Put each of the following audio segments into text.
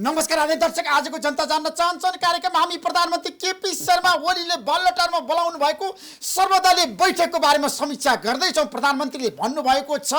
नमस्कार आदरणीय दर्शक, आजको जनता जान्न चाहन्छन् कार्यक्रममा हामी प्रधानमन्त्री केपी शर्मा ओलीले बालुवाटारमा बोलाउनु भएको सर्वदलीय बैठकको बारेमा समीक्षा गर्दैछौँ। प्रधानमन्त्रीले भन्नुभएको छ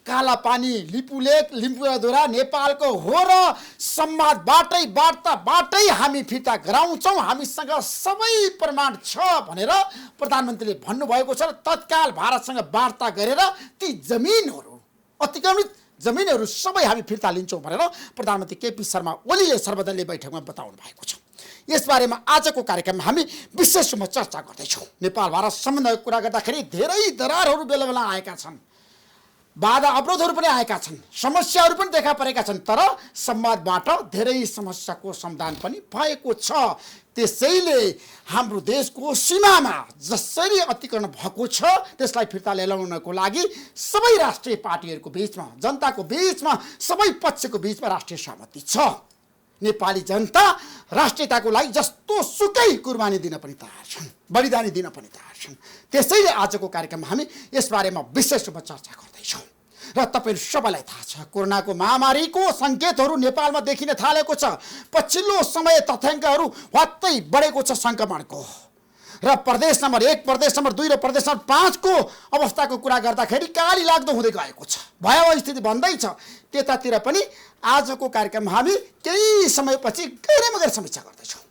कालापानी लिपुलेक लिम्बुवाधुरा नेपालको हो र संवादबाटै वार्ताबाटै हामी फिर्ता गराउँछौँ, हामीसँग सबै प्रमाण छ भनेर प्रधानमन्त्रीले भन्नुभएको छ। तत्काल भारतसँग वार्ता गरेर ती जमिनहरू अतिक्रमित जमिनहरू सबै हामी फिर्ता लिन्छौँ भनेर प्रधानमन्त्री केपी शर्मा ओलीले सर्वदलीय बैठकमा बताउनु भएको छ। यसबारेमा आजको कार्यक्रममा हामी विशेष रूपमा चर्चा गर्दैछौँ। नेपाल भारत सम्बन्धको कुरा गर्दाखेरि धेरै दरारहरू बेला बेला आएका छन्, बाधा अवरोधहरू पनि आएका छन्, समस्याहरू पनि देखा परेका छन्, तर संवादबाट धेरै समस्याको समाधान पनि भएको छ। त्यसैले हाम्रो देशको सीमामा जसरी अतिक्रमण भएको छ त्यसलाई फिर्ता ल्याउनको लागि सबै राष्ट्रिय पार्टीहरूको बीचमा, जनताको बीचमा, सबै पक्षको बीचमा राष्ट्रिय सहमति छ। नेपाली जनता राष्ट्रियताको लागि जस्तो सुकै कुर्बानी दिन पनि तयार छन्, बलिदानी दिन पनि तयार छन्। त्यसैले आजको कार्यक्रममा हामी यसबारेमा विशेष रूपमा चर्चा गर्दैछौँ। र तपाईहरु सबैलाई थाहा छ कोरोनाको महामारीको सङ्केतहरू नेपालमा देखिन थालेको छ। पछिल्लो समय तथ्याङ्कहरू वात्तै बढेको छ सङ्क्रमणको, र प्रदेश नम्बर 1, प्रदेश नम्बर 2 र प्रदेश नम्बर 5 को अवस्थाको कुरा गर्दाखेरि काली लाग्दो हुँदै गएको छ, भयावह स्थिति बन्दैछ। त्यतातिर पनि आजको कार्यक्रममा हामी केही समयपछि गहिरोमा गएर समीक्षा गर्दैछौँ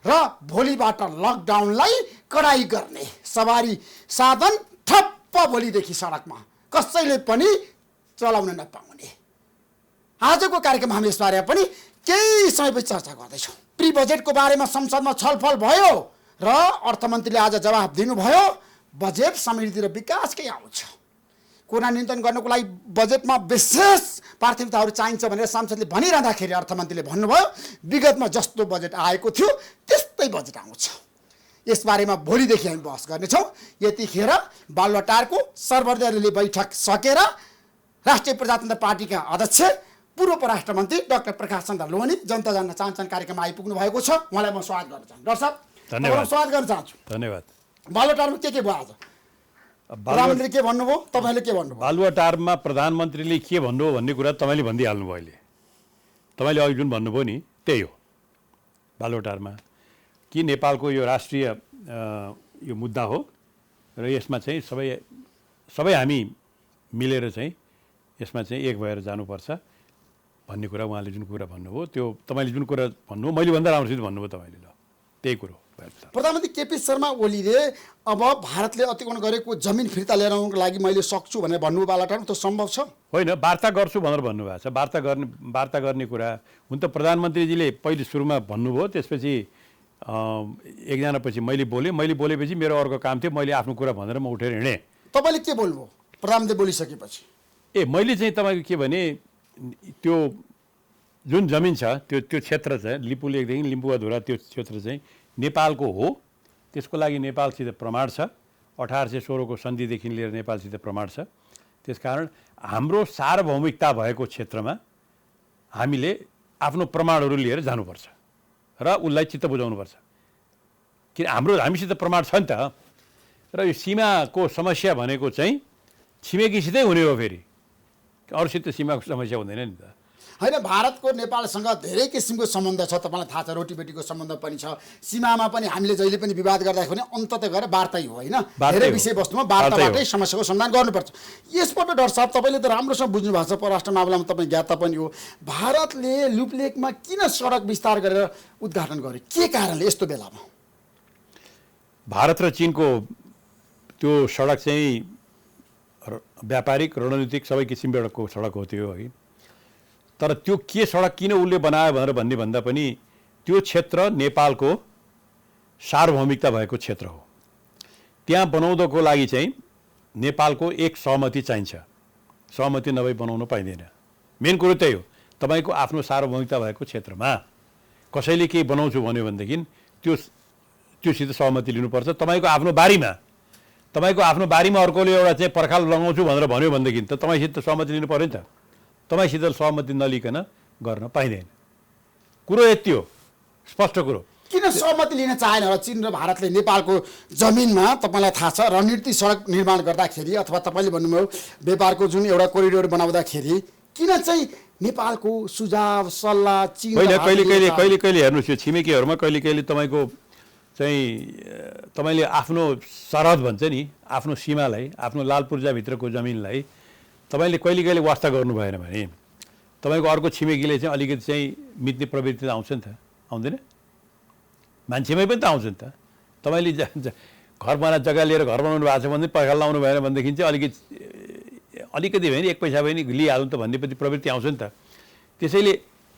र भोलिबाट लकडाउनलाई कडाई गर्ने, सवारी साधन ठप्प भोलिदेखि सडकमा कसैले पनि चलाउन नपाउने। आजको कार्यक्रममा हामी यसबारे पनि केही समयपछि चर्चा गर्दैछौँ। प्री बजेटको बारेमा संसदमा छलफल भयो र अर्थमन्त्रीले आज जवाफ दिनुभयो बजेट समृद्धि र विकासकै आउँछ। कोरोना नियन्त्रण गर्नको लागि बजेटमा विशेष प्राथमिकताहरू चाहिन्छ भनेर सांसदले भनिरहँदाखेरि अर्थमन्त्रीले भन्नुभयो विगतमा जस्तो बजेट आएको थियो त्यस्तै बजेट आउँछ। यसबारेमा भोलिदेखि हामी बहस गर्नेछौँ। यतिखेर बालुवाटारको सर्वदलीय बैठक सकेर राष्ट्रिय प्रजातन्त्र पार्टीका अध्यक्ष पूर्व परराष्ट्र मन्त्री डाक्टर प्रकाश चन्द्र लोहनी जनता जान्न चाहन्छन् कार्यक्रममा आइपुग्नु भएको छ। उहाँलाई म स्वागत गर्न चाहन्छु। डाक्टर साहब, धन्यवाद। स्वागत गर्न चाहन्छु। धन्यवाद। बालुवाटारमा के भयो आज? प्रधानमन्त्री के भन्नुभयो, तपाईँले के भन्नुभयो? बालुवाटारमा प्रधानमन्त्रीले के भन्नुभयो भन्ने कुरा तपाईँले भनिदिइहाल्नुभयो। अहिले तपाईँले अघि जुन भन्नुभयो नि त्यही हो। बालुवाटारमा कि नेपालको यो राष्ट्रिय यो मुद्दा हो र यसमा चाहिँ सबै हामी मिलेर चाहिँ यसमा चाहिँ एक भएर जानुपर्छ भन्ने कुरा उहाँले जुन कुरा भन्नुभयो, त्यो तपाईँले जुन कुरा भन्नुभयो मैले भन्दा राम्रोसित भन्नुभयो तपाईँले। ल त्यही कुरो प्रधानमन्त्री केपी शर्मा ओलीले अब भारतले अतिक्रमण गरेको जमिन फिर्ता लिएर आउनको लागि मैले सक्छु भनेर भन्नुभयो। बालुवाटारमा त्यो सम्भव छ? होइन, वार्ता गर्छु भनेर भन्नुभएको छ। वार्ता गर्ने कुरा हुन त प्रधानमन्त्रीजीले पहिले सुरुमा भन्नुभयो, त्यसपछि एकजना पछि मैले बोलेपछि मेरो अर्को काम थियो, मैले आफ्नो कुरा भनेर म उठेर हिँडेँ। तपाईँले के बोल्नुभयो प्रधानमन्त्री बोलिसकेपछि? मैले चाहिँ तपाईँको के भने त्यो जुन जमिन छ त्यो क्षेत्र चाहिँ लिपुलेकदेखि लिम्बुवाधुरा त्यो क्षेत्र चाहिँ नेपालको हो। त्यसको लागि नेपालसित प्रमाण छ, 1816 को सन्धिदेखि लिएर नेपालसित प्रमाण छ। त्यसकारण हाम्रो सार्वभौमिकता भएको क्षेत्रमा हामीले आफ्नो प्रमाणहरू लिएर जानुपर्छ र उसलाई चित्त बुझाउनुपर्छ। किन हामीसित प्रमाण छ नि त। र यो सीमाको समस्या भनेको चाहिँ छिमेकीसितै हुने हो, फेरि अरूसित सीमाको समस्या हुँदैन नि त। होइन, भारतको नेपालसँग धेरै किसिमको सम्बन्ध छ, तपाईँलाई थाहा छ। रोटीबेटीको सम्बन्ध पनि छ, सीमामा पनि हामीले जहिले पनि विवाद गर्दाखेरि अन्ततः गएर वार्तै हो, होइन? धेरै विषयवस्तुमा वार्ताबाटै समस्याको समाधान गर्नुपर्छ। यसपल्ट डाक्टर साहब तपाईँले त राम्रोसँग बुझ्नु भएको छ, परराष्ट्र मामलामा तपाईँ ज्ञाता पनि हो। भारतले लुपलेकमा किन सडक विस्तार गरेर उद्घाटन गर्यो? के कारणले यस्तो बेलामा? भारत र चिनको त्यो सडक चाहिँ व्यापारिक रणनीतिक सबै किसिमको सडक हो त्यो, है। तर त्यो के सडक किन उसले बनायो भनेर भन्ने भन्दा पनि त्यो क्षेत्र नेपालको सार्वभौमिकता भएको क्षेत्र हो। त्यहाँ बनाउँदाको लागि चाहिँ नेपालको एक सहमति चाहिन्छ। सहमति नभई बनाउन पाइँदैन। मेन कुरो त्यही हो। तपाईँको आफ्नो सार्वभौमिकता भएको क्षेत्रमा कसैले केही बनाउँछु भन्यो भनेदेखि त्योसित सहमति लिनुपर्छ। तपाईँको आफ्नो बारीमा अर्कोले एउटा चाहिँ पर्खाल लगाउँछु भनेर भन्यो भनेदेखि त तपाईँसित सहमति लिनु पऱ्यो नि त। तपाईँसित सहमति नलिकन गर्न पाइँदैन। कुरो यति हो, स्पष्ट कुरो। किन सहमति लिन चाहेन होला चीन र भारतले नेपालको जमिनमा? तपाईँलाई थाहा छ रणनीतिक सडक निर्माण गर्दाखेरि अथवा तपाईँले भन्नुभयो व्यापारको जुन एउटा कोरिडोर बनाउँदाखेरि किन चाहिँ नेपालको सुझाव सल्लाह चीन होइन, कहिले कहिले हेर्नुहोस्, यो छिमेकीहरूमा कहिले कहिले तपाईँको चाहिँ तपाईँले आफ्नो सरहद भन्छ नि, आफ्नो सीमालाई, आफ्नो लाल पूर्जाभित्रको जमिनलाई तपाईँले कहिले कहिले वास्ता गर्नु भएन भने तपाईँको अर्को छिमेकीले चाहिँ अलिकति चाहिँ मिच्ने प्रवृत्ति त आउँछ नि त, आउँदैन? मान्छेमै पनि त आउँछ नि त। तपाईँले घर जग्गा लिएर घर बनाउनु भएको छ भने पैसा लाउनु भएन भनेदेखि चाहिँ अलिकति भयो नि, एक पैसा भयो नि लिइहाल्नु त भन्नेपछि प्रवृत्ति आउँछ नि त। त्यसैले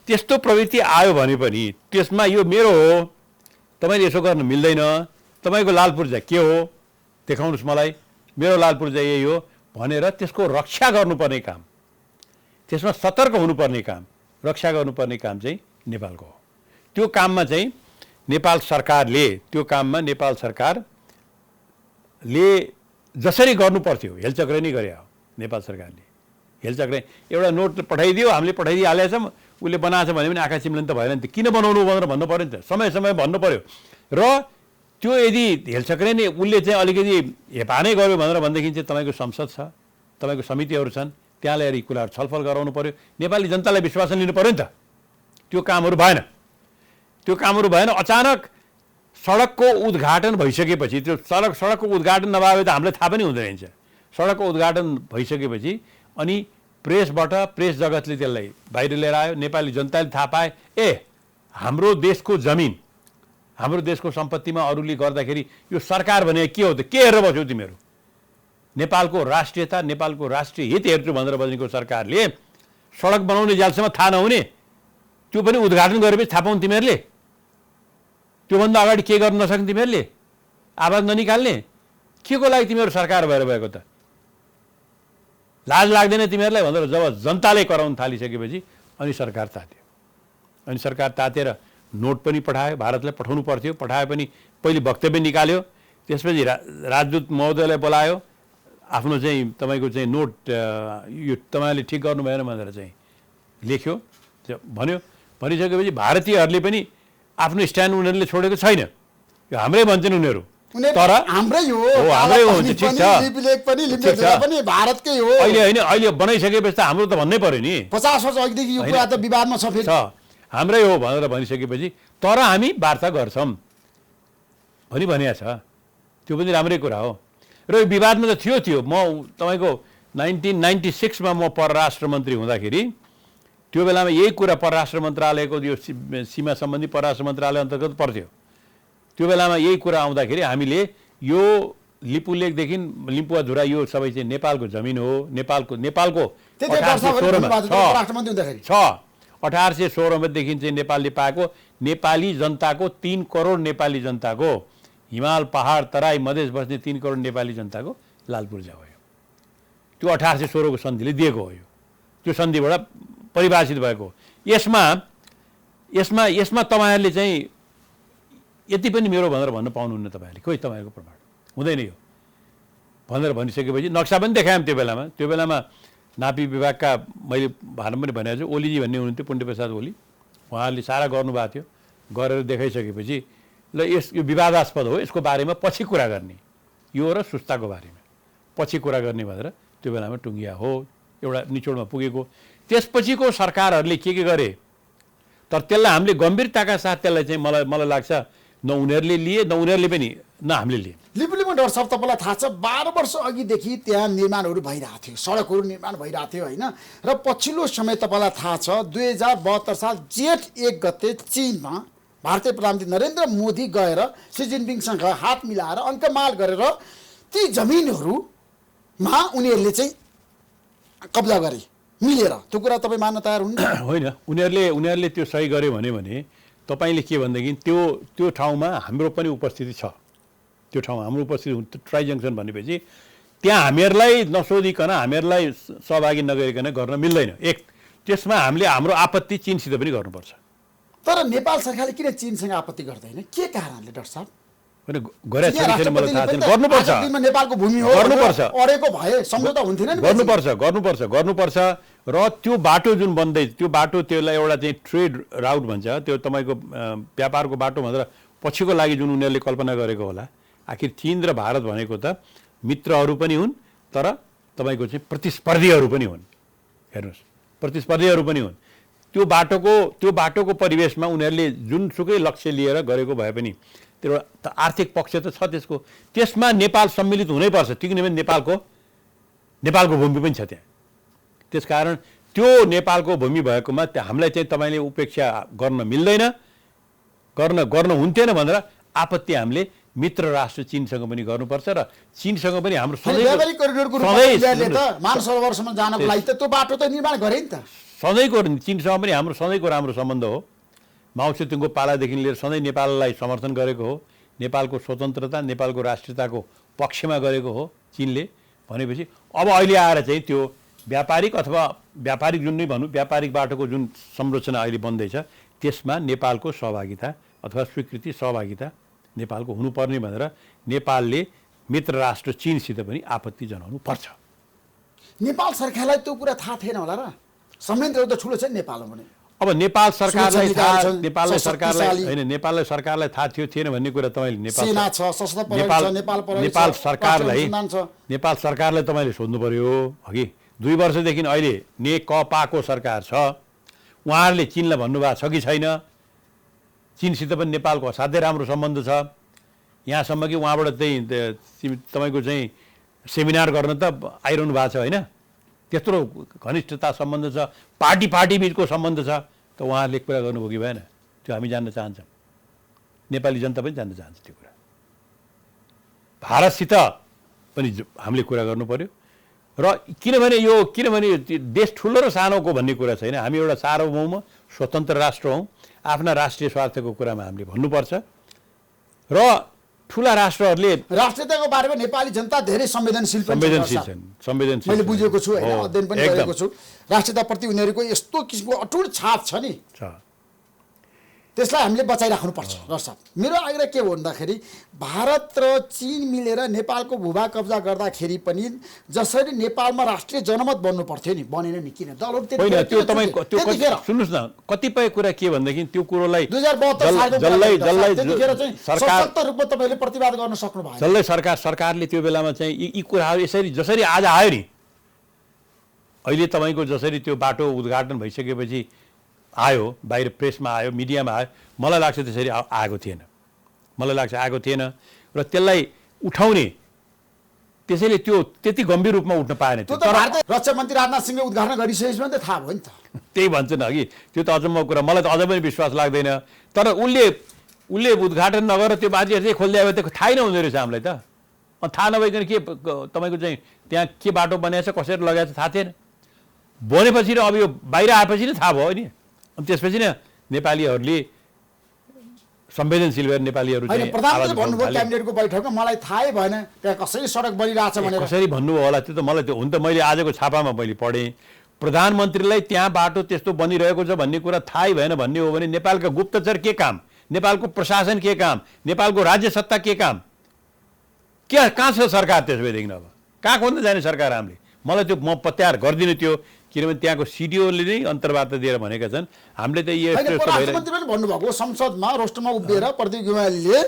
त्यस्तो प्रवृत्ति आयो भने पनि त्यसमा यो मेरो हो, तपाईँले यसो गर्न मिल्दैन, तपाईँको लाल पूर्जा के हो देखाउनुहोस् मलाई, मेरो लाल पूर्जा यही हो भनेर त्यसको रक्षा गर्नुपर्ने काम, त्यसमा सतर्क हुनुपर्ने काम, रक्षा गर्नुपर्ने काम चाहिँ नेपालको हो। त्यो काममा चाहिँ नेपाल सरकारले, त्यो काममा नेपाल सरकारले जसरी गर्नुपर्थ्यो हेलचक्र नै गरे हो। नेपाल सरकारले हेलचक्र एउटा नोट पठाइदियो, हामीले पठाइदिइहालेछौँ, उसले बनाएछ भने पनि आँखा चिम्लन त भएन नि त, किन बनाउनु भनेर भन्नु पऱ्यो नि त, समय समय भन्नु पऱ्यो। र त्यो यदि हेलचक्रै नै उसले चाहिँ अलिकति हेपानै गर्यो भनेर भनेदेखि चाहिँ तपाईँको संसद छ, तपाईँको समितिहरू छन्, त्यहाँ ल्याएर यी कुराहरू छलफल गराउनु पऱ्यो, नेपाली जनतालाई विश्वासन लिनु पऱ्यो नि त। त्यो कामहरू भएन, त्यो कामहरू भएन। अचानक सडकको उद्घाटन भइसकेपछि, त्यो सडकको उद्घाटन नभए त हामीलाई थाहा पनि हुँदैन रहेछ। सडकको उद्घाटन भइसकेपछि अनि प्रेसबाट, प्रेस जगतले त्यसलाई बाहिर लिएर आयो, नेपाली जनताले थाहा पाए, ए हाम्रो देशको जमिन, हाम्रो देशको सम्पत्तिमा अरूले गर्दाखेरि यो सरकार भने के हो त, के हेरेर बस्यौ तिमीहरू, नेपालको राष्ट्रियता, नेपालको राष्ट्रिय हित हेर्छु भनेर बनेको सरकारले सडक बनाउने जालसम्म थाहा नहुने, त्यो पनि उद्घाटन गरेपछि थाहा पाउनु तिमीहरूले, त्योभन्दा अगाडि के गर्न नसक्ने तिमीहरूले, आवाज ननिकाल्ने, के को लागि तिमीहरू सरकार भएर भएको त, लाज लाग्दैन तिमीहरूलाई भनेर जब जनताले कराउन थालिसकेपछि अनि सरकार तात्यो। अनि सरकार तातेर नोट पनि पठायो, भारतलाई पठाउनु पर्थ्यो, पठायो पनि, पहिले वक्तव्य निकाल्यो, त्यसपछि राजदूत महोदयलाई बोलायो, आफ्नो चाहिँ तपाईँको चाहिँ नोट यो तपाईँले ठिक गर्नु भएन भनेर चाहिँ लेख्यो, भन्यो। भनिसकेपछि भारतीयहरूले पनि आफ्नो स्ट्यान्ड उनीहरूले छोडेको छैन, यो हाम्रै भन्छन् उनीहरू, तर हाम्रै हो, हाम्रै हो, ठिक छ, भारतकै हो। अहिले होइन, अहिले बनाइसकेपछि त हाम्रो त भन्नै पर्यो नि, 50 वर्ष अघिदेखि यो कुरा त विवादमा छ, फेरि हाम्रै हो भनेर भनिसकेपछि तर हामी वार्ता गर्छौँ भनिएको छ, त्यो पनि राम्रै कुरा हो। र यो विवादमा त थियो, म तपाईँको 1996 म परराष्ट्र मन्त्री हुँदाखेरि त्यो बेलामा यही कुरा परराष्ट्र मन्त्रालयको यो सीमा सम्बन्धी परराष्ट्र मन्त्रालय अन्तर्गत पर्थ्यो, त्यो बेलामा यही कुरा आउँदाखेरि हामीले यो लिपुलेकदेखि लिम्पुवाधुरा यो सबै चाहिँ नेपालको जमिन हो, नेपालको 1816 चाहिँ नेपालले पाएको, नेपाली जनताको 3 करोड नेपाली जनताको, हिमाल पहाड तराई मधेस बस्ने 3 करोड नेपाली जनताको लाल पूर्जा हो। त्यो 1816 को सन्धिले दिएको हो, त्यो सन्धिबाट परिभाषित भएको। यसमा तपाईँहरूले चाहिँ यति पनि मेरो भनेर भन्न पाउनुहुन्न, तपाईँहरूले खोइ तपाईँहरूको प्रमाण हुँदैन यो भनेर भनिसकेपछि नक्सा पनि देखायौँ। त्यो बेलामा नापी विभागका मैले भानु पनि भनेको छु, ओलीजी भन्ने हुनुहुन्थ्यो, पुण्यप्रसाद ओली, उहाँहरूले सारा गर्नुभएको थियो, गरेर देखाइसकेपछि ल यो विवादास्पद हो, यसको बारेमा पछि कुरा गर्ने, यो र सुस्ताको बारेमा पछि कुरा गर्ने भनेर त्यो बेलामा टुङ्गिया हो, एउटा निचोडमा पुगेको। त्यसपछिको सरकारहरूले के गरे, तर त्यसलाई हामीले गम्भीरताका साथ त्यसलाई चाहिँ मलाई लाग्छ न उनीहरूले लिए, न उनीहरूले पनि न हामीले लिए। लिपुलेमा डाक्टर साहब तपाईँलाई थाहा छ 12 वर्ष अघिदेखि त्यहाँ निर्माणहरू भइरहेको थियो, सडकहरू निर्माण भइरहेको थियो होइन। र पछिल्लो समय तपाईँलाई थाहा छ 2072 साल जेठ 1 गते चीनमा भारतीय प्रधानमन्त्री नरेन्द्र मोदी गएर सी जिनपिङसँग हात मिलाएर अङ्कमाल गरेर ती जमिनहरूमा उनीहरूले चाहिँ कब्जा गरे मिलेर। त्यो कुरा तपाईँ मान्न तयार हुनुहुन्छ? होइन, उनीहरूले त्यो सही गर्यो भने तपाईँले के भनेदेखि त्यो ठाउँमा हाम्रो पनि उपस्थिति छ, त्यो ठाउँमा हाम्रो उपस्थिति ट्राई जङ्सन भनेपछि त्यहाँ हामीहरूलाई नसोधिकन, हामीहरूलाई सहभागी नगरिकन गर्न मिल्दैन। एक, त्यसमा हामीले हाम्रो आपत्ति चीनसित पनि गर्नुपर्छ। तर नेपाल सरकारले किन चीनसँग आपत्ति गर्दैन, के कारणले डाक्टर साहब? गर्नुपर्छ, नेपालको भूमि हो, गर्नुपर्छ, अडेको भए सम्झौता हुन्थेन नि, गर्नुपर्छ। र त्यो बाटो जुन बन्दै, त्यो बाटो त्यसलाई एउटा चाहिँ ट्रेड राउट भन्छ, त्यो तपाईँको व्यापारको बाटो भनेर पछिको लागि जुन उनीहरूले कल्पना गरेको होला। आखिर चीन र भारत भनेको त मित्रहरू पनि हुन्, तर तपाईँको चाहिँ प्रतिस्पर्धीहरू पनि हुन्। हेर्नुहोस्, प्रतिस्पर्धीहरू पनि हुन्। त्यो बाटोको परिवेशमा उनीहरूले जुनसुकै लक्ष्य लिएर गरेको भए पनि त्यो आर्थिक पक्ष त छ त्यसको, त्यसमा नेपाल सम्मिलित हुनैपर्छ, किनभने नेपालको भूमि पनि छ त्यहाँ। त्यसकारण त्यो नेपालको भूमि भएकोमा हामीलाई चाहिँ तपाईँले उपेक्षा गर्न मिल्दैन, गर्न हुन्थेन भनेर आपत्ति हामीले मित्र राष्ट्र चीनसँग पनि गर्नुपर्छ र चीनसँग पनि हाम्रो व्यापारिक करिडोरको रूपमा इन्डियाले त मानसरोवरसम्म जानको लागि त त्यो बाटो त निर्माण गरे नि त। सधैँको चीनसँग पनि हाम्रो सधैँको राम्रो सम्बन्ध हो। माओ त्से-तुङको पालादेखि लिएर सधैँ नेपाललाई समर्थन गरेको हो, नेपालको स्वतन्त्रता नेपालको राष्ट्रियताको पक्षमा गरेको हो चीनले। भनेपछि अब अहिले आएर चाहिँ त्यो व्यापारिक जुन नै भनौँ व्यापारिक बाटोको जुन संरचना अहिले बन्दैछ त्यसमा नेपालको सहभागिता अथवा स्वीकृति सहभागिता नेपालको हुनुपर्ने भनेर नेपालले मित्र राष्ट्र चीनसित पनि आपत्ति जनाउनु पर्छ। नेपाल सरकारलाई त्यो कुरा थाहा थिएन होला र? संयन्त्रहरू त ठुलो छ नि नेपालमा पनि। अब नेपाललाई सरकारलाई थाहा थिएन भन्ने कुरा तपाईँले नेपाल सरकारलाई तपाईँले सोध्नु पर्यो। अघि 2 वर्षदेखि अहिले नेकपाको सरकार छ, उहाँहरूले चीनलाई भन्नुभएको छ कि छैन? चीनसित पनि नेपालको असाध्यै राम्रो सम्बन्ध छ, यहाँसम्म कि उहाँबाट चाहिँ तपाईँको चाहिँ सेमिनार गर्न त आइरहनु भएको छ होइन? त्यत्रो घनिष्ठता सम्बन्ध छ, पार्टी बिचको सम्बन्ध छ, त उहाँहरूले कुरा गर्नुभयो कि भएन? त्यो हामी जान्न चाहन्छौँ, नेपाली जनता पनि जान्न चाहन्छ त्यो कुरा। भारतसित पनि हामीले कुरा गर्नु पर्यो र किनभने देश ठुलो र सानोको भन्ने कुरा छैन। हामी एउटा सार्वभौम स्वतन्त्र राष्ट्र हौँ, आफ्ना राष्ट्रिय स्वार्थको कुरामा हामीले भन्नुपर्छ र ठुला राष्ट्रहरूले राष्ट्रियताको बारेमा नेपाली जनता धेरै संवेदनशील छन्। मैले बुझेको छु होइन, अध्ययन पनि गरेको छु। राष्ट्रियताप्रति उनीहरूको यस्तो किसिमको अटुट छाप छ नि, त्यसलाई हामीले बचाइराख्नुपर्छ। दर्शक, मेरो आग्रह के हो भन्दाखेरि भारत र चीन मिलेर नेपालको भूभाग कब्जा गर्दाखेरि पनि जसरी नेपालमा राष्ट्रिय जनमत बन्नु पर्थ्यो नि, बनेन नि। किन सुन्नुहोस् न, कतिपय कुरा के भनेदेखि त्यो कुरोलाई 2072 सालको रूपमा तपाईँले प्रतिवाद गर्न सक्नु भयो। जसलाई सरकारले त्यो बेलामा चाहिँ यी कुराहरू जसरी आज आयो नि, अहिले तपाईँको जसरी त्यो बाटो उद्घाटन भइसकेपछि आयो, बाहिर प्रेसमा आयो, मिडियामा आयो, मलाई लाग्छ त्यसरी आएको थिएन। र त्यसलाई उठाउने त्यसैले त्यो त्यति गम्भीर रूपमा उठ्न पाएन। रक्षा मन्त्री राजनाथ सिंहले उद्घाटन गरिसकेपछि पनि त थाहा भयो नि त। त्यही भन्छ नि अघि, त्यो त अचम्मको कुरा, मलाई त अझै पनि विश्वास लाग्दैन। तर उसले उद्घाटन नगरेर त्यो बाजीहरू चाहिँ खोल्दै आयो, त्यो थाहै नहुँदो रहेछ हामीलाई त। थाहा नभइकन के तपाईँको चाहिँ त्यहाँ के बाटो बनाएछ, कसरी लगाएछ थाहा थिएन। बनेपछि र अब यो बाहिर आएपछि नै थाहा भयो नि। अनि त्यसपछि नै नेपालीहरूले संवेदनशील भएर नेपालीहरू चाहिँ प्रधानमन्त्री भन्नुभयो क्याबिनेटको बैठकमा, मलाई थाहै भएन त्यहाँ कसरी सडक बनिरहेछ भनेर। कसरी भन्नुभयो होला त्यो त मलाई त्यो हुन त मैले आजको छापामा मैले पढेँ। प्रधानमन्त्रीलाई त्यहाँ बाटो त्यस्तो बनिरहेको छ भन्ने कुरा थाहै भएन भन्ने हो भने नेपालका गुप्तचर के काम, नेपालको प्रशासन के काम, नेपालको राज्य सत्ता के काम, कहाँ छ सरकार? त्यसो भएदेखि अब कहाँ खोज्न जाने सरकार हामीले? मलाई त्यो म प्रत्याहार गर्दिनँ त्यो, किनभने त्यहाँको सिडिओले नै अन्तर्वार्ता दिएर भनेका छन् हामीले त प्रधानमन्त्री पनि भन्नुभएको संसदमा रोस्टरमा उभिएर प्रदीप गेवालीले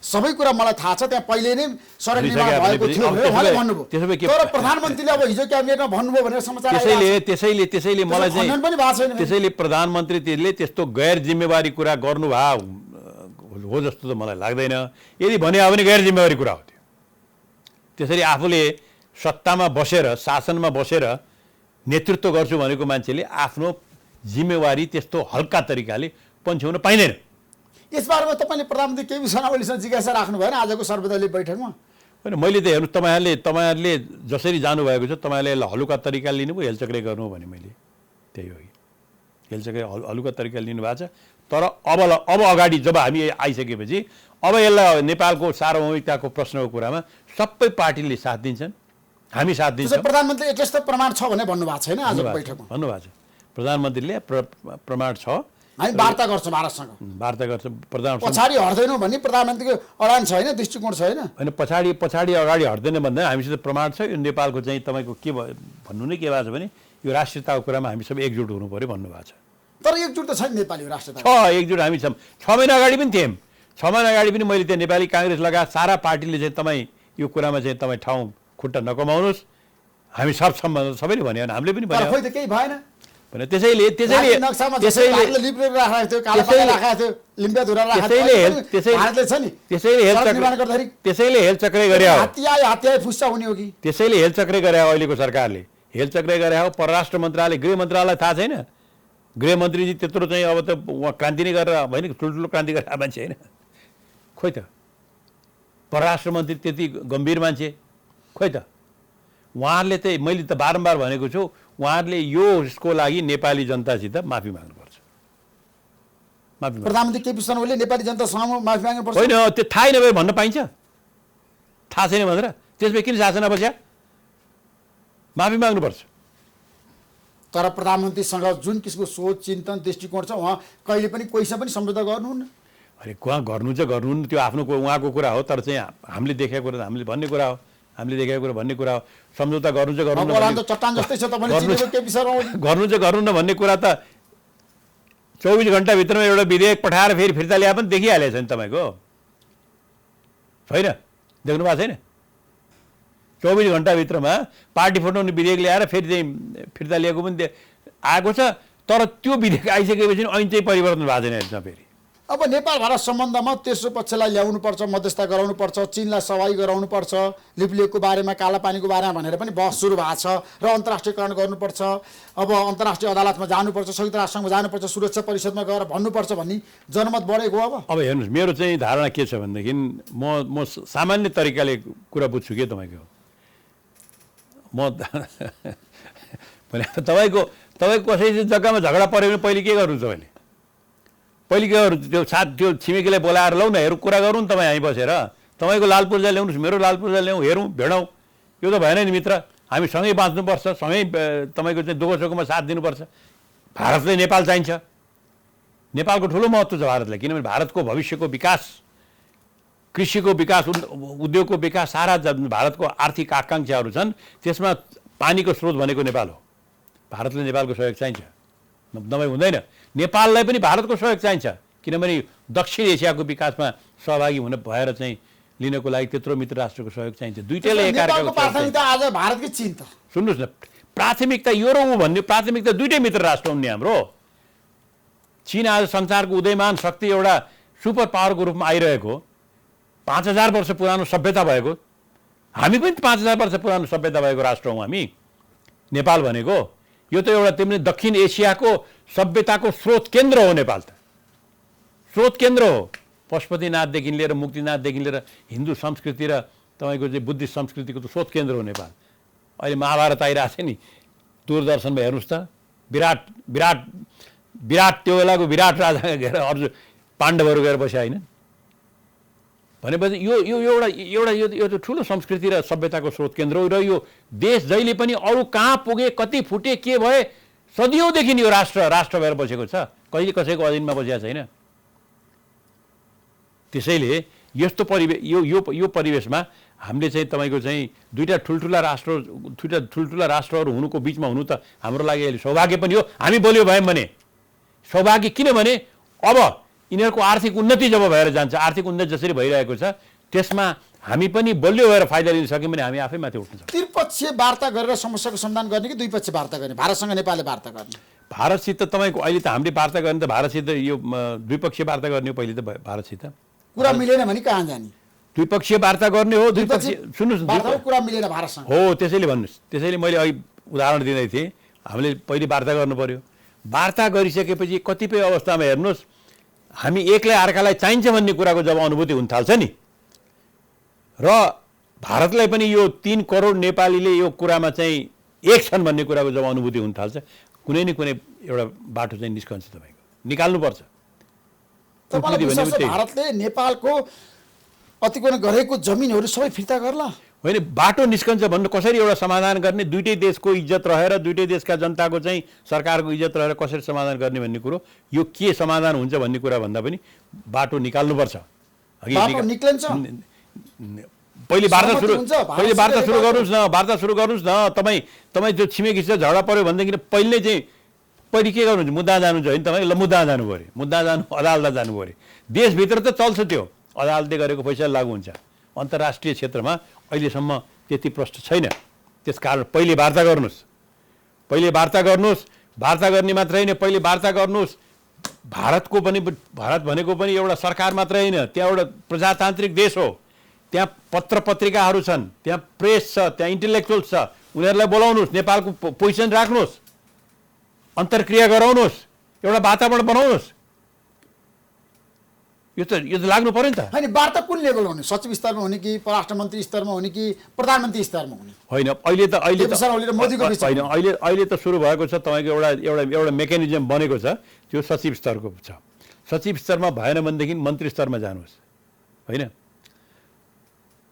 सबै कुरा मलाई थाहा छ, त्यहाँ पहिले नै सडक निर्माण भएको थियो भनेर भन्नुभयो। तर प्रधानमन्त्रीले अब हिजो क्याबिनेटमा भन्नुभयो भनेर समाचार त्यसैले मलाई चाहिँ त्यसैले प्रधानमन्त्रीले त्यस्तो गैर जिम्मेवारी कुरा गर्नुभयो हो जस्तो त मलाई लाग्दैन। यदि भने हो भने गैर जिम्मेवारी कुरा हो त्यो। त्यसरी आफूले सत्तामा बसेर शासनमा बसेर नेतृत्व गर्छु भनेको मान्छेले आफ्नो जिम्मेवारी त्यस्तो हल्का तरिकाले पन्छ्याउन पाइँदैन। यसबारेमा तपाईँले प्रधानमन्त्री केपी शर्मा ओलीसँग जिज्ञासा राख्नु भएन आजको सर्वदलीय बैठकमा? होइन, मैले त हेर्नु तपाईँहरूले जसरी जानुभएको छ तपाईँहरूले यसलाई हलुका तरिकाले लिनुभयो, हेलचक्रे गर्नु भने मैले त्यही हो कि हेलचक्रे हलुका तरिकाले लिनुभएको छ। तर अब अगाडि जब हामी आइसकेपछि अब यसलाई नेपालको सार्वभौमिकताको प्रश्नको कुरामा सबै पार्टीले साथ दिन्छन्, हामी साथ दिन्छौँ। प्रधानमन्त्री यस्तो प्रमाण छ भने भन्नुभएको छैन आजको बैठकमा? भन्नुभएको छ प्रधानमन्त्रीले प्रमाण छ, हामी वार्ता गर्छौँ भारतसँग, वार्ता गर्छौँ। प्रधानमन्त्री पछाडि हट्दैनौँ भन्ने प्रधानमन्त्रीको अडान छैन, दृष्टिकोण छैन। होइन, पछाडि अगाडि हट्दैन भन्दा हामीसित प्रमाण छ। यो नेपालको चाहिँ तपाईँको के भन्नु नै के भएको छ भने यो राष्ट्रियताको कुरामा हामी सबै एकजुट हुनु पऱ्यो भन्नुभएको छ। तर एकजुट त छैन नेपाली राष्ट्रियता। एकजुट हामी छौँ। 6 महिना अगाडि पनि थियौँ। 6 महिना अगाडि पनि मैले त्यहाँ नेपाली काङ्ग्रेस लगायत सारा पार्टीले चाहिँ तपाईँ यो कुरामा चाहिँ तपाईँ ठाउँ खुट्टा नकमाउनुहोस्, हामी सब छौँ भनेर सबैले भन्यो, हामीले पनि भन्यो। खोइ त केही भएन। भने त्यसैले त्यसैले नक्सामा त्यसैले लिब्रे राखेको थियो कालापानी राखेको थियो लिम्बेधुरा राखेको थियो भारतले छ नि त्यसैले हेलचक्रै गरे हो हात्ती फुस्सा हुने हो कि त्यसैले हेलचक्रै गरे हो अहिलेको सरकारले हेलचक्रै गरे हो परराष्ट्र मन्त्रालय गृह मन्त्रालय थाहा छैन गृहमन्त्रीजी त्यत्रो चाहिँ अब त उहाँ क्रान्ति नै गरेर होइन ठुल्ठुलो क्रान्ति गरेर मान्छे होइन खोइ त परराष्ट्र मन्त्री त्यति गम्भीर मान्छे खोइ त उहाँहरूले चाहिँ मैले त बारम्बार भनेको छु उहाँहरूले यसको लागि नेपाली जनतासित माफी माग्नुपर्छ प्रधानमन्त्री केपी शर्मा ओलीले नेपाली जनतासँग माफी माग्नुपर्छ होइन त्यो थाहै नभए भन्न पाइन्छ थाहा छैन भनेर त्यसमा किन शासन बस्या माफी माग्नुपर्छ तर प्रधानमन्त्रीसँग जुन किसिमको सोच चिन्तन दृष्टिकोण छ उहाँ कहिले पनि कोहीसँग पनि सम्झौता गर्नुहुन्न अरे उहाँ गर्नु चाहिँ गर्नुहुन्न त्यो आफ्नो उहाँको कुरा हो तर चाहिँ हामीले देखेको कुरा हामीले भन्ने कुरा हो हामीले देखेको कुरा भन्ने कुरा हो सम्झौता गर्नु चाहिँ गर्नु चट्टान जस्तै छ तपाईँले केपी शर्मा ओली गर्नु चाहिँ गर्नु भन्ने कुरा त 24 घण्टाभित्रमा एउटा विधेयक पठाएर फेरि फिर्ता ल्याए पनि देखिहालेछ नि तपाईँको होइन देख्नु भएको छैन 24 घण्टाभित्रमा पार्टी फुटाउने विधेयक ल्याएर फेरि चाहिँ फिर्ता लिएको पनि आएको छ तर त्यो विधेयक आइसकेपछि ऐन चाहिँ परिवर्तन भएको छैन यसमा फेरि अब नेपाल भारत सम्बन्धमा तेस्रो पक्षलाई ल्याउनुपर्छ मध्यस्थता गराउनुपर्छ चीनलाई सहभागी गराउनुपर्छ लिपुलेखको बारेमा कालापानीको बारेमा भनेर पनि बहस सुरु भएको छ र अन्तर्राष्ट्रियकरण गर्नुपर्छ अब अन्तर्राष्ट्रिय अदालतमा जानुपर्छ संयुक्त राष्ट्रसङ्घमा जानुपर्छ सुरक्षा परिषदमा गएर भन्नुपर्छ भन्ने जनमत बढेको अब हेर्नुहोस् मेरो चाहिँ धारणा के छ भनेदेखि म सामान्य तरिकाले कुरा बुझ्छु के तपाईँको म भने तपाईँको कसै जग्गामा झगडा पऱ्यो भने पहिले के गर्नु तपाईँले पहिले के गर्नु त्यो छिमेकीलाई बोलाएर लौ न हेरौँ कुरा गरौँ न तपाईँ हामी बसेर तपाईँको लाल पूर्जा ल्याउनुहोस् मेरो लाल पूर्जा ल्याउँ हेरौँ भेडौँ यो त भएन नि मित्र हामी सँगै बाँच्नुपर्छ सँगै तपाईँको चाहिँ दुःख सुखमा साथ दिनुपर्छ भारतले नेपाल चाहिन्छ नेपालको ठुलो महत्त्व छ भारतलाई किनभने भारतको भविष्यको विकास कृषिको विकास उद्योगको विकास सारा भारतको आर्थिक आकाङ्क्षाहरू छन् त्यसमा पानीको स्रोत भनेको नेपाल हो भारतले नेपालको सहयोग चाहिन्छ नभए हुँदैन नेपाललाई पनि भारतको सहयोग चाहिन्छ किनभने दक्षिण एसियाको विकासमा सहभागी हुन भएर चाहिँ लिनको लागि त्यत्रो मित्र राष्ट्रको सहयोग चाहिन्छ दुईटैले नेपालको प्राथमिकता आज भारतकै चीन त सुन्नुहोस् न प्राथमिकता यो र ऊ भन्ने प्राथमिकता दुईटै मित्र राष्ट्र हुने हाम्रो चीन आज संसारको उदयमान शक्ति एउटा सुपर पावरको रूपमा आइरहेको 5000 वर्ष पुरानो सभ्यता भएको हामी पनि 5000 वर्ष पुरानो सभ्यता भएको राष्ट्र हौँ हामी नेपाल भनेको यो त एउटा तिमीले दक्षिण एसियाको सभ्यताको स्रोत केन्द्र हो नेपाल त स्रोत केन्द्र हो पशुपतिनाथदेखि लिएर मुक्तिनाथदेखि लिएर हिन्दू संस्कृति र तपाईँको चाहिँ बुद्धिस्ट संस्कृतिको त स्रोत केन्द्र हो नेपाल अहिले महाभारत आइरहेको छ नि दूरदर्शनमा हेर्नुहोस् त विराट त्यो बेलाको विराट राजा गएर अर्जुन पाण्डवहरू गएर बस्या होइन भनेपछि यो एउटा यो त ठुलो संस्कृति र सभ्यताको स्रोत केन्द्र हो र यो देश जहिले पनि अरू कहाँ पुगे कति फुटे के भए सदियौँदेखि यो राष्ट्र भएर बसेको छ कहिले कसैको अधीनमा बसेको छैन त्यसैले यस्तो यो परिवेशमा हामीले चाहिँ तपाईँको चाहिँ दुईटा ठुल्ठुला राष्ट्रहरू हुनुको बिचमा हुनु त हाम्रो लागि अहिले सौभाग्य पनि हो हामी बलियो भयौँ भने सौभाग्य किनभने अब यिनीहरूको आर्थिक उन्नति जब भएर जान्छ आर्थिक उन्नति जसरी भइरहेको छ त्यसमा हामी पनि बलियो भएर फाइदा लिन सक्यौँ भने हामी आफै माथि उठ्न सक्छौँ त्रिपक्षीय वार्ता गरेर समस्याको समाधान गर्ने कि द्विपक्षीय वार्ता गर्ने भारतसँग नेपालले वार्ता गर्ने भारतसित तपाईँको अहिले त हामीले वार्ता गर्ने त भारतसित यो द्विपक्षीय वार्ता गर्ने हो पहिले त भारतसित कुरा मिलेन भने कहाँ जाने द्विपक्षीय वार्ता गर्ने हो द्विपक्षीय सुन्नुहोस् कुरा मिलेन भारतसँग हो त्यसैले भन्नुहोस् त्यसैले मैले अघि उदाहरण दिँदै थिएँ हामीले पहिले वार्ता गर्नु पर्यो वार्ता गरिसकेपछि कतिपय अवस्थामा हेर्नुहोस् हामी एकलाई अर्कालाई चाहिन्छ भन्ने कुराको जब अनुभूति हुन थाल्छ नि र भारतलाई पनि यो 3 करोड नेपालीले यो कुरामा चाहिँ एक छन् भन्ने कुराको जब अनुभूति हुन थाल्छ कुनै न कुनै एउटा बाटो चाहिँ निस्कन्छ तपाईँको निकाल्नुपर्छ भारतले नेपालको अतिक्रमण गरेको जमिनहरू सबै फिर्ता गर्ला होइन बाटो निस्कन्छ भन्नु कसरी एउटा समाधान गर्ने दुईटै देशको इज्जत रहेर दुईटै देशका जनताको चाहिँ सरकारको इज्जत रहेर कसरी समाधान गर्ने भन्ने कुरो यो के समाधान हुन्छ भन्ने कुरा भन्दा पनि बाटो निकाल्नुपर्छ पहिले वार्ता सुरु गर्नुहोस् न तपाईँ त्यो छिमेकीसित झगडा पऱ्यो भनेदेखि पहिले चाहिँ पहिले के गर्नुहुन्छ मुद्दा जानुहुन्छ होइन तपाईँ ल मुद्दा जानु पऱ्यो अदालत जानु पऱ्यो देशभित्र त चल्छ त्यो अदालतले गरेको पैसा लागु हुन्छ अन्तर्राष्ट्रिय क्षेत्रमा अहिलेसम्म त्यति प्रश्न छैन त्यसकारण पहिले वार्ता गर्नुहोस् वार्ता गर्ने मात्रै होइन, पहिले वार्ता गर्नुहोस्। भारत भनेको पनि एउटा सरकार मात्रै होइन, त्यहाँ एउटा प्रजातान्त्रिक देश हो। त्यहाँ पत्र पत्रिकाहरू छन्, त्यहाँ प्रेस छ, त्यहाँ इन्टेलेक्चुअल्स छ। उनीहरूलाई बोलाउनुहोस्, नेपालको पोजिसन राख्नुहोस्, अन्तर्क्रिया गराउनुहोस्, एउटा वातावरण बनाउनुहोस्। यो त लाग्नु पर्यो नि त। होइन, वार्ता कुन लेभलमा हुने? सचिव स्तरमा हुने कि परराष्ट्र मन्त्री स्तरमा हुने कि प्रधानमन्त्री स्तरमा हुने? होइन, अहिले त मोदीको होइन, अहिले त सुरु भएको छ तपाईँको एउटा मेकानिजम बनेको छ, त्यो सचिव स्तरको छ। सचिव स्तरमा भएन भनेदेखि मन्त्री स्तरमा जानुहोस्, होइन?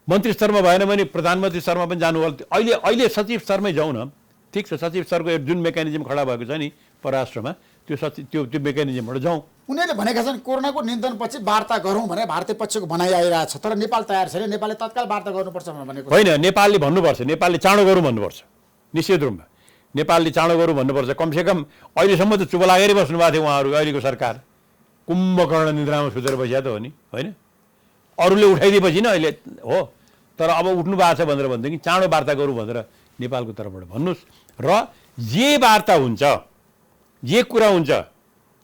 मन्त्री स्तरमा भएन भने प्रधानमन्त्री स्तरमा पनि जानु होला। अहिले सचिव स्तरमै जाउँ न, ठिक छ। सचिव स्तरको जुन मेकानिजम खडा भएको छ नि परराष्ट्रमा, त्यो मेकानिजमबाट जाउँ। उनीहरूले भनेका छन् कोरोनाको नियन्त्रणपछि वार्ता गरौँ भने भारतीय पक्षको भनाइ आइरहेछ, तर नेपाल तयार छैन। नेपालले तत्काल वार्ता गर्नुपर्छ भनेको होइन, नेपालले भन्नुपर्छ, नेपालले चाँडो गरौँ भन्नुपर्छ। निश्चित रूपमा नेपालले चाँडो गरौँ भन्नुपर्छ। कमसेकम अहिलेसम्म त चुप लागेरै बस्नुभएको थियो उहाँहरू। अहिलेको सरकार कुम्भकर्ण निद्रामा सुतेर बसिया त हो नि, होइन? अरूले उठाइदिएपछि न अहिले हो, तर अब उठ्नु भएको छ भनेर भनेदेखि चाँडो वार्ता गरौँ भनेर नेपालको तर्फबाट भन्नुहोस्। र जे वार्ता हुन्छ, जे कुरा हुन्छ,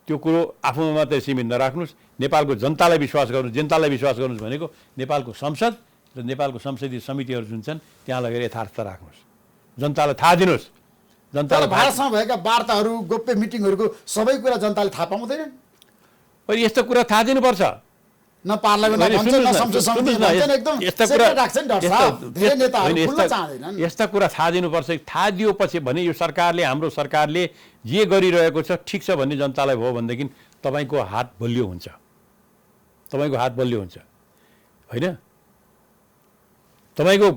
त्यो कुरो आफूमा मात्रै सीमित नराख्नुहोस्। नेपालको जनतालाई विश्वास गर्नुहोस्। जनतालाई विश्वास गर्नुहोस् भनेको नेपालको संसद र नेपालको संसदीय समितिहरू जुन छन् त्यहाँ लगेर यथार्थ राख्नुहोस्। जनतालाई थाहा दिनुहोस्। जनतालाई भारतसँग भएका वार्ताहरू, गोप्य मिटिङहरूको सबै कुरा जनताले थाहा पाउँदैनन्। अनि यस्तो कुरा थाहा दिनुपर्छ। न पार्लियामेन्ट भन्छ, न संसद समिति भन्छ, एकदम सेक्रेट राख्छन् डाक्टर साहब। धेरै नेताहरू खुल्न चाहँदैनन्। यस्ता कुरा थाहा दिनुपर्छ। थाहा दिएपछि भने यो सरकारले, हाम्रो सरकारले जे गरिरहेको छ ठिक छ भन्ने जनतालाई भयो भनेदेखि तपाईँको हात बलियो हुन्छ। तपाईँको हात बलियो हुन्छ, होइन? तपाईँको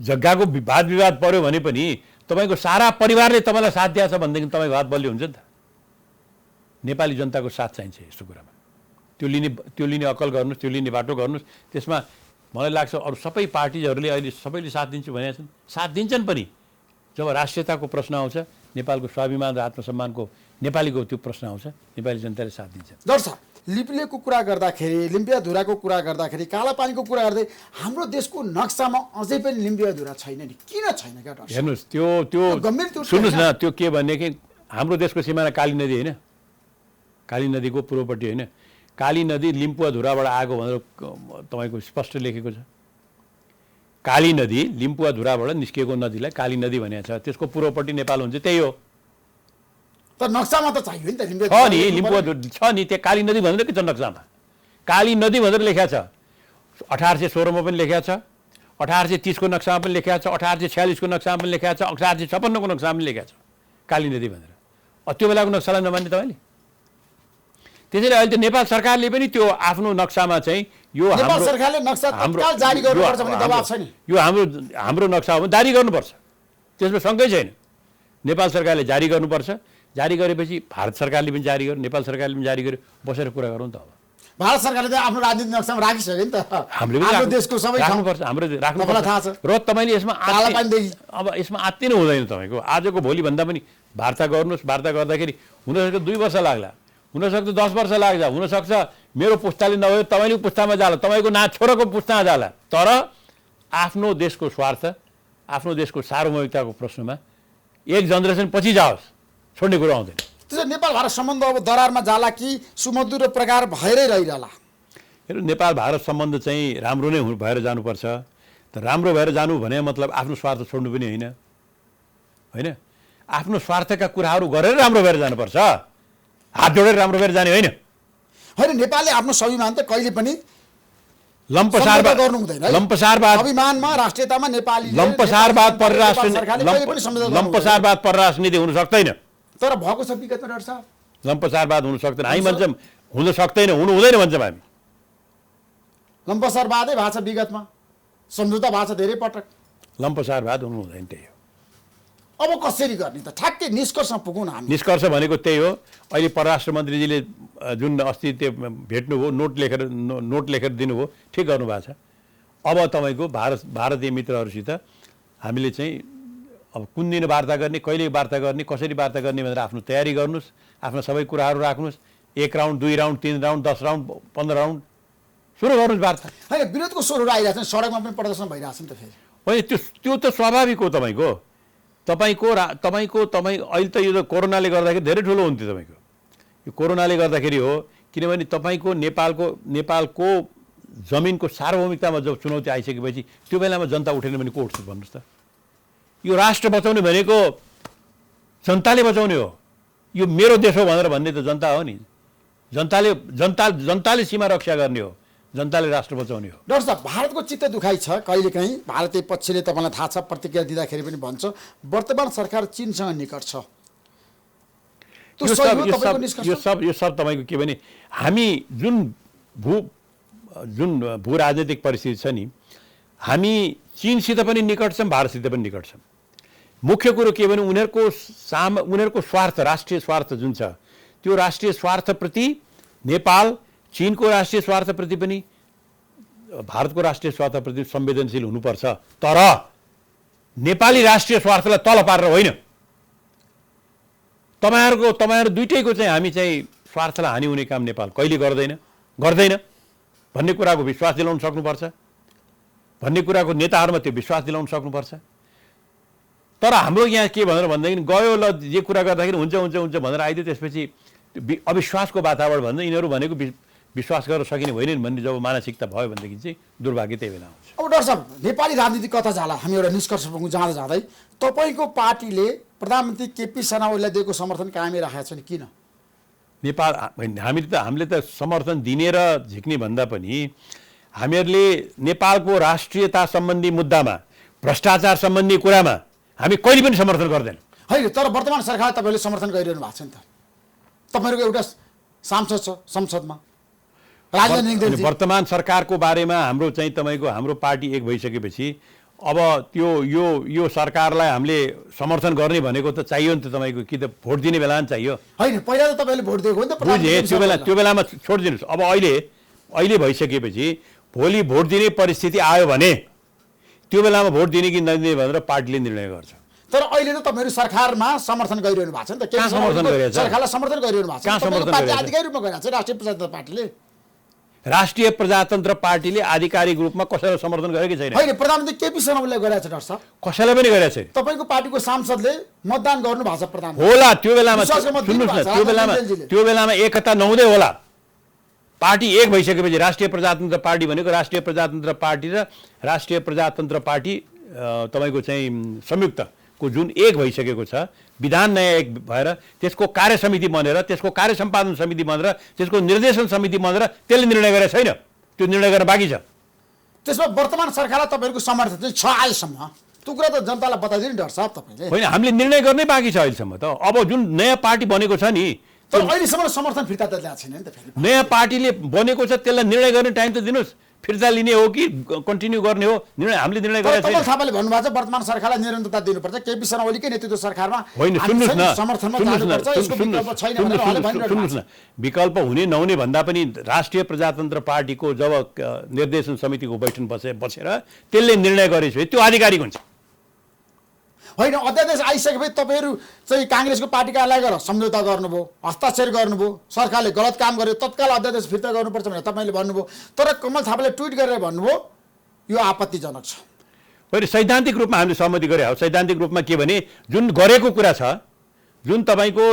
जग्गाको वाद विवाद पर्यो भने पनि तपाईँको सारा परिवारले तपाईँलाई साथ दिएछ भनेदेखि तपाईँको हात बलियो हुन्छ नि त। नेपाली जनताको साथ चाहिन्छ यस्तो कुरामा। त्यो लिने अकल गर्नुहोस्, त्यो लिने बाटो गर्नुहोस्। त्यसमा मलाई लाग्छ अरू सबै पार्टीहरूले अहिले सबैले साथ दिन्छु भनेका छन्, साथ दिन्छन् पनि। जब राष्ट्रियताको प्रश्न आउँछ, नेपालको स्वाभिमान र आत्मसम्मानको नेपालीको त्यो प्रश्न आउँछ, नेपाली जनताले साथ दिन्छ। डाक्टर साहब, लिप्लेको कुरा गर्दाखेरि, लिम्पियाधुराको कुरा गर्दाखेरि, कालापानीको कुरा गर्दै हाम्रो देशको नक्सामा अझै पनि लिम्पियाधुरा छैन नि, किन छैन क्या डाक्टर? हेर्नुहोस्, त्यो सुन्नुहोस् न, त्यो के भने कि हाम्रो देशको सिमाना काली नदी होइन, काली नदीको पूर्वपट्टि होइन। काली नदी लिम्पुवाधुराबाट आएको भनेर तपाईँको स्पष्ट लेखेको छ। काली नदी लिम्पुवाधुराबाट निस्किएको नदीलाई काली नदी भनेको छ। त्यसको पूर्वपट्टि नेपाल हुन्छ, त्यही हो। तर नक्सामा त चाहियो नि त छ नि, लिम्पुवाधुरा छ नि, त्यहाँ काली नदी भनेर के छ नक्सामा? काली नदी भनेर लेखेको छ। 1816 मा पनि लेखेको छ, 1830 को नक्सामा पनि लेखेको छ, 1846 को नक्सामा पनि लेखेको छ, 1856 को नक्सामा पनि लेखेको छ काली नदी भनेर। त्यो बेलाको नक्सालाई नमान्ने तपाईँले? त्यसैले अहिले त नेपाल सरकारले पनि त्यो आफ्नो नक्सामा चाहिँ यो नेपाल सरकारले नक्सा तत्काल जारी गर्नुपर्छ भन्ने दबाब छ नि। यो हाम्रो नक्सा हो, जारी गर्नुपर्छ, त्यसमा शङ्कै छैन। नेपाल सरकारले जारी गर्नुपर्छ। जारी गरेपछि भारत सरकारले पनि जारी गर्यो, नेपाल सरकारले पनि जारी गर्यो, बसेर कुरा गरौँ त। अब भारत सरकारले त आफ्नो राजनीतिक नक्सामा राखिसक्यो नि त। हाम्रो देशको सबै राख्नुपर्छ, हाम्रो राख्नुपर्छ। थाहा छ। र तपाईँले यसमा अब यसमा आत्तिनु हुँदैन तपाईँको। आजको भोलि भन्दा पनि वार्ता गर्नुहोस्। वार्ता गर्दाखेरि हुनसक्छ 2 वर्ष लाग्ला, हुनसक्छ 10 वर्ष लाग्छ, हुनसक्छ मेरो पुस्ताले नभए तपाईँको पुस्तामा जाला, तपाईँको छोराको पुस्तामा जाला। तर आफ्नो देशको स्वार्थ, आफ्नो देशको सार्वभौमिकताको प्रश्नमा एक जेनेरेसन पछि जाओस्, छोड्ने कुरो आउँदैन। त्यसो नेपाल भारत सम्बन्ध अब दरारमा जाला कि सुमधुर प्रकार भएरै रहिरहला? हेर्नु, नेपाल भारत सम्बन्ध चाहिँ राम्रो नै भएर जानुपर्छ। त राम्रो भएर जानु भने मतलब आफ्नो स्वार्थ छोड्नु पनि होइन, होइन? आफ्नो स्वार्थका कुराहरू गरेर राम्रो भएर जानुपर्छ, हात जोडेर राम्रो भएर जाने होइन। होइन, नेपालले आफ्नो स्वाभिमान त कहिले पनि लम्पसारवाद गर्नु हुँदैन। लम्पसारवाद स्वाभिमानमा, राष्ट्रियतामा नेपाली लम्पसारवाद परराष्ट्र नीति हुन सक्दैन। तर भएको छ विगतमा डाक्टर साहब। लम्पसारवाद हुन सक्दैन, हामी भन्छौँ हुन सक्दैन, हुनु हुँदैन भन्छौँ हामी। लम्पसारवादै भएको छ विगतमा, सम्झौता भएको छ धेरै पटक। लम्पसारवाद हुनु हुँदैन, त्यही हो। अब कसरी गर्ने त? ठ्याक्कै निष्कर्षमा पुगौँ न हामी। निष्कर्ष भनेको त्यही हो। अहिले परराष्ट्र मन्त्रीजीले जुन अस्ति त्यो भेट्नुभयो, नोट लेखेर दिनुभयो, ठिक गर्नुभएको छ। अब तपाईँको भारतीय मित्रहरूसित हामीले चाहिँ अब कुन दिन वार्ता गर्ने, कहिले वार्ता गर्ने, कसरी वार्ता गर्ने भनेर आफ्नो तयारी गर्नुहोस्। आफ्नो सबै कुराहरू राख्नुहोस्। 1 round, 2 round, 3 round, 10 round, 15 round सुरु गर्नुहोस् वार्ता। होइन, विरोधको स्वरहरू आइरहेको छ, सडकमा पनि प्रदर्शन भइरहेको छ नि त फेरि। होइन, त्यो त स्वाभाविक हो। तपाईँको तपाईँ अहिले त यो कोरोनाले गर्दाखेरि धेरै ठुलो हुन्थ्यो तपाईँको। यो कोरोनाले गर्दाखेरि हो, किनभने तपाईँको नेपालको जमिनको सार्वभौमिकतामा जब चुनौती आइसकेपछि त्यो बेलामा जनता उठेन भने को उठ्छ भन्नुहोस् त? यो राष्ट्र बचाउने भनेको जनताले बचाउने हो। यो मेरो देश हो भनेर भन्ने त जनता हो नि। जनताले सीमा रक्षा गर्ने हो, जनताले राष्ट्र बचाउने हो। डाक्टर साहब, भारतको चित्त दुखाइ छ कहिलेकाहीँ। भारतीय पक्षले तपाईँलाई थाहा छ, प्रतिक्रिया दिँदाखेरि पनि भन्छ वर्तमान सरकार चीनसँग निकट छ। यो सब तपाईँको के भने हामी जुन भू राजनीतिक परिस्थिति छ नि, हामी चीनसित पनि निकट छौँ, भारतसित पनि निकट छौँ। मुख्य कुरो के भने उनीहरूको स्वार्थ, राष्ट्रिय स्वार्थ जुन छ, त्यो राष्ट्रिय स्वार्थप्रति नेपाल चीनको राष्ट्रिय स्वार्थप्रति पनि भारतको राष्ट्रिय स्वार्थप्रति संवेदनशील हुनुपर्छ। तर नेपाली राष्ट्रिय स्वार्थलाई तल पारेर होइन। तपाईँहरू दुइटैको चाहिँ हामी चाहिँ स्वार्थलाई हानि हुने काम नेपाल कहिले गर्दैन भन्ने कुराको विश्वास दिलाउन सक्नुपर्छ, भन्ने कुराको नेताहरूमा त्यो विश्वास दिलाउन सक्नुपर्छ। तर हाम्रो यहाँ के भनेर भन्दाखेरि गयो ल जे कुरा गर्दाखेरि हुन्छ भनेर आइदियो, त्यसपछि अविश्वासको वातावरण भन्दा यिनीहरू भनेको विश्वास गर्न सकिने होइन भन्ने जब मानसिकता भयो भनेदेखि चाहिँ दुर्भाग्य त्यही बेला आउँछ। अब डाक्टर साहब, नेपाली राजनीति कता जाला, हामी एउटा निष्कर्ष पुग्नु जाँदै तपाईँको पार्टीले प्रधानमन्त्री केपी शर्मा ओलीलाई दिएको समर्थन कायमै राखेको छ नि, किन? हामीले त समर्थन दिने र झिक्ने भन्दा पनि हामीहरूले नेपालको राष्ट्रियता सम्बन्धी मुद्दामा, भ्रष्टाचार सम्बन्धी कुरामा हामी कहिले पनि समर्थन गर्दैन। होइन, तर वर्तमान सरकार तपाईँहरूले समर्थन गरिरहनु भएको छ नि त। तपाईँहरूको एउटा सांसद छ संसदमा, वर्तमान सरकारको बारेमा हाम्रो पार्टी एक भइसकेपछि अब यो सरकारलाई हामीले समर्थन गर्ने भनेको त चाहियो नि त। तपाईँको कि त भोट दिने बेला नि चाहियो होइन? पहिला त तपाईँले भोट दिएको हो नि त। बुझेँ, त्यो बेलामा छोडिदिनुहोस्। अब अहिले भइसकेपछि भोलि भोट दिने परिस्थिति आयो भने त्यो बेलामा भोट दिने कि नदिने भनेर पार्टीले निर्णय गर्छ। तर अहिले त तपाईँहरू सरकारमा समर्थन गरिरहनु भएको छ नि त। सरकारलाई समर्थन गरिरहनु भएको छ, आधिकारिक रूपमा गरिरहेको छ राष्ट्रिय प्रजातन्त्र पार्टीले। राष्ट्रिय प्रजातन्त्र पार्टीले आधिकारिक रूपमा कसैलाई समर्थन गरेकै छैन। होइन, प्रधानमन्त्री केपी शर्मा ओलीलाई गरेको छ डाक्टर साहब। कसैलाई पनि गरेको छैन। तपाईँको पार्टीको सांसदले मतदान गर्नु भएको छ प्रधानमन्त्री होला। त्यो बेलामा एकता नहुँदै होला। पार्टी एक भइसकेपछि राष्ट्रिय प्रजातन्त्र पार्टी भनेको राष्ट्रिय प्रजातन्त्र पार्टी र राष्ट्रिय प्रजातन्त्र पार्टी तपाईँको चाहिँ संयुक्तको जुन एक भइसकेको छ, विधान नयाँ एक भएर त्यसको कार्य समिति बनेर, त्यसको कार्य सम्पादन समिति बनेर, त्यसको निर्देशन समिति बनेर त्यसले निर्णय गरेको छैन। त्यो निर्णय गर्न बाँकी छ। त्यसमा वर्तमान सरकारलाई तपाईँहरूको समर्थन चाहिँ छ अहिलेसम्म? त्यो कुरा त जनतालाई बताइदिनु डाक्टर साहब तपाईँले। होइन, हामीले निर्णय गर्नै बाँकी छ अहिलेसम्म त। अब जुन नयाँ पार्टी बनेको छ नि, तर अहिलेसम्म समर्थन फिर्ता त ल्याएको छैन नि त। फेरि नयाँ पार्टीले बनेको छ, त्यसलाई निर्णय गर्ने टाइम त दिनुहोस्। फिर्ता लिने हो कि कन्टिन्यू गर्ने हो, हामीले निर्णय गरेको छैन। कमल थापाले भन्नुभएको छ वर्तमान सरकारलाई निरन्तरता दिनुपर्छ, केपी शर्मा ओलीकै नेतृत्व सरकारमा होइन। सुन्नुहोस् न, विकल्प हुने नहुने भन्दा पनि राष्ट्रिय प्रजातन्त्र पार्टीको जब निर्देशन समितिको बैठक बसेर त्यसले निर्णय गरेछ त्यो आधिकारिक हुन्छ। होइन, अध्यादेश आइसकेपछि तपाईँहरू चाहिँ काङ्ग्रेसको पार्टी कार्यालय गएर सम्झौता गर्नुभयो, हस्ताक्षर गर्नुभयो, सरकारले गलत काम गर्यो, तत्काल अध्यादेश फिर्ता गर्नुपर्छ भनेर तपाईँले भन्नुभयो। तर कमल थापाले ट्विट गरेर भन्नुभयो यो आपत्तिजनक छ। होइन, सैद्धान्तिक रूपमा हामीले सहमति गरे हो। सैद्धान्तिक रूपमा के भने जुन गरेको कुरा छ, जुन तपाईँको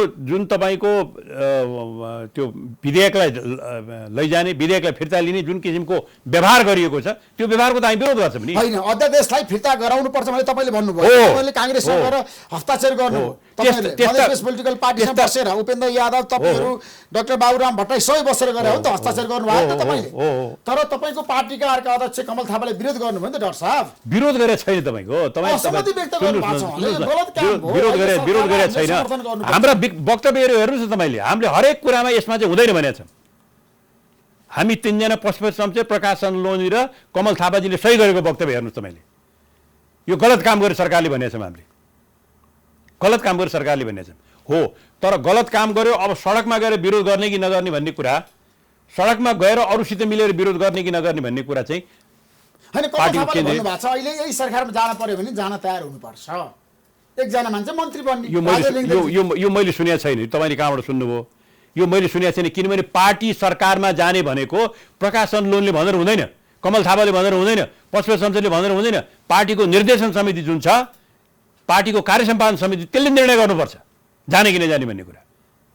त्यो विधेयकलाई लैजाने, विधेयकलाई फिर्ता लिने जुन किसिमको व्यवहार गरिएको छ, त्यो व्यवहारको त हामी विरोध गर्छौँ नि। होइन, अध्यादेशलाई फिर्ता गराउनुपर्छ भने तपाईँले भन्नुभयो, तपाईँले काङ्ग्रेससँग गएर हस्ताक्षर गर्नुभयो, पोलिटिकल पार्टीसँग बसेर उपेन्द्र यादव, तपाईँहरू डाक्टर बाबुराम भट्टराई सबै बसेर गरे हो नि त, हस्ताक्षर गर्नुभयो नि त तपाईँले। तर तपाईँको पार्टीका अर्का अध्यक्ष कमल थापाले विरोध गर्नुभयो नि त डाक्टर साहब। विरोध गरेको छैन तपाईँको, विरोध गरेको छैन। हाम्रा वक्तव्यहरू हेर्नुहोस् न तपाईँले, हामीले हरेक कुरामा यसमा चाहिँ हुँदैन भनेको छ। हामी तीनजना पशुपति शमशेर, प्रकाश चन्द्र र कमल थापाजीले सही गरेको वक्तव्य हेर्नुहोस् तपाईँले। यो गलत काम गरेर सरकारले भनेको छौँ, हामीले गलत काम गरेर सरकारले भनेको छौँ हो। तर गलत काम गर्यो, अब सडकमा गएर विरोध गर्ने कि नगर्ने भन्ने कुरा, सडकमा गएर अरूसित मिलेर विरोध गर्ने कि नगर्ने भन्ने कुरा चाहिँ होइन, कमल थापाले भन्नुभएको छ अहिले यही सरकारमा जान पर्यो भने जान तयार हुनुपर्छ, एकजना मान्छे मन्त्री बन्ने। यो मैले सुनेको छैन, तपाईँले कहाँबाट सुन्नुभयो? यो मैले सुनेको छैन। किनभने पार्टी सरकारमा जाने भनेको प्रकाश चन्द्र भनेर हुँदैन, कमल थापाले भनेर हुँदैन, पशुपति शमशेरले भनेर हुँदैन। पार्टीको निर्देशन समिति जुन छ पार्टीको कार्य सम्पादन समिति त्यसले निर्णय गर्नुपर्छ जाने कि नजाने भन्ने कुरा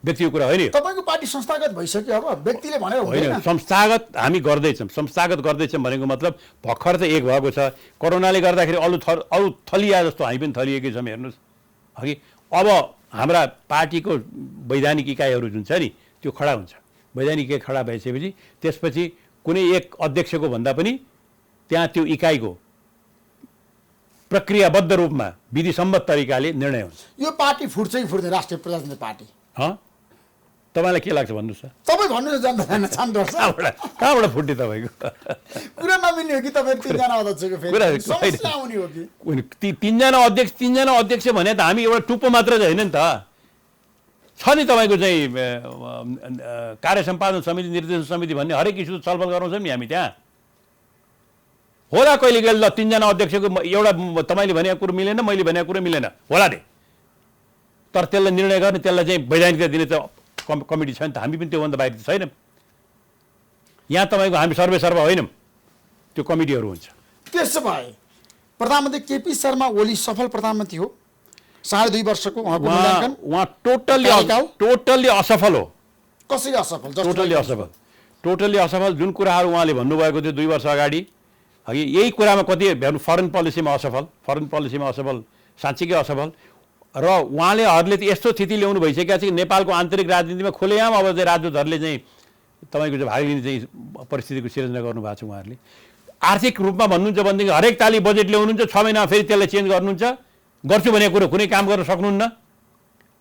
व्यक्तिको कुरा होइन। तपाईँको पार्टी संस्थागत भइसक्यो, अब व्यक्तिले भनेर होइन। संस्थागत हामी गर्दैछौँ। संस्थागत गर्दैछौँ भनेको मतलब भर्खर त एक भएको छ। कोरोनाले गर्दाखेरि अरू थलिया जस्तो हामी पनि थलिएकै छौँ। हेर्नुहोस् अघि अब हाम्रा पार्टीको वैधानिक इकाइहरू जुन छ नि त्यो खडा हुन्छ। वैधानिक इकाइ खडा भइसकेपछि त्यसपछि कुनै एक अध्यक्षको भन्दा पनि त्यहाँ त्यो इकाइको प्रक्रियाबद्ध रूपमा विधिसम्मत तरिकाले निर्णय हुन्छ। यो पार्टी फुट्छ कि फुट्दैन? राष्ट्रिय प्रजातन्त्र पार्टी तपाईँलाई के लाग्छ भन्नुहोस् त? तपाईँ भन्नुहोस् जनता कहाँबाट फुट्यो तपाईँको? कुरा नमिल्ने हो कि तपाईँ तीनजना अध्यक्षको फेरि समस्या आउने हो कि? तीनजना अध्यक्ष भने त हामी एउटा टुप्पो मात्र चाहिँ होइन नि त। छ नि तपाईँको चाहिँ कार्य सम्पादन समिति, निर्देशन समिति भन्ने हरेक इस्यु छलफल गराउँछौँ नि हामी त्यहाँ। होला कहिले कहिले ल तीनजना अध्यक्षको एउटा तपाईँले भनेको कुरो मिलेन, मैले भनेको कुरो मिलेन होला दे, तर त्यसलाई निर्णय गर्ने त्यसलाई चाहिँ वैधानिकता दिने त कमिटी छ नि त। हामी पनि त्योभन्दा बाहिर छैनौँ। यहाँ तपाईँको हामी सर्वेसर्वा होइनौँ, त्यो कमिटीहरू हुन्छ। त्यसो भए प्रधानमन्त्री केपी शर्मा ओली सफल प्रधानमन्त्री हो? 2.5 वर्षको उहाँ टोटल्ली असफल हो। कसरी असफल? टोटल्ली असफल। जुन कुराहरू उहाँले भन्नुभएको थियो 2 वर्ष अगाडि, अघि यही कुरामा कति हेर्नु, फरेन पोलिसीमा असफल, साँच्चीकै असफल। र उहाँलेहरूले त यस्तो स्थिति ल्याउनु भइसकेका छ कि नेपालको आन्तरिक राजनीतिमा खुलेआम अब चाहिँ राजदूतहरूले चाहिँ तपाईँको चाहिँ भाग लिने चाहिँ परिस्थितिको सिर्जना गर्नुभएको छ। उहाँहरूले आर्थिक रूपमा भन्नुहुन्छ भनेदेखि हरेक ताली बजेट ल्याउनुहुन्छ, 6 महिनामा फेरि त्यसलाई चेन्ज गर्नुहुन्छ। गर्छु भनेको कुरो कुनै काम गर्न सक्नुहुन्न,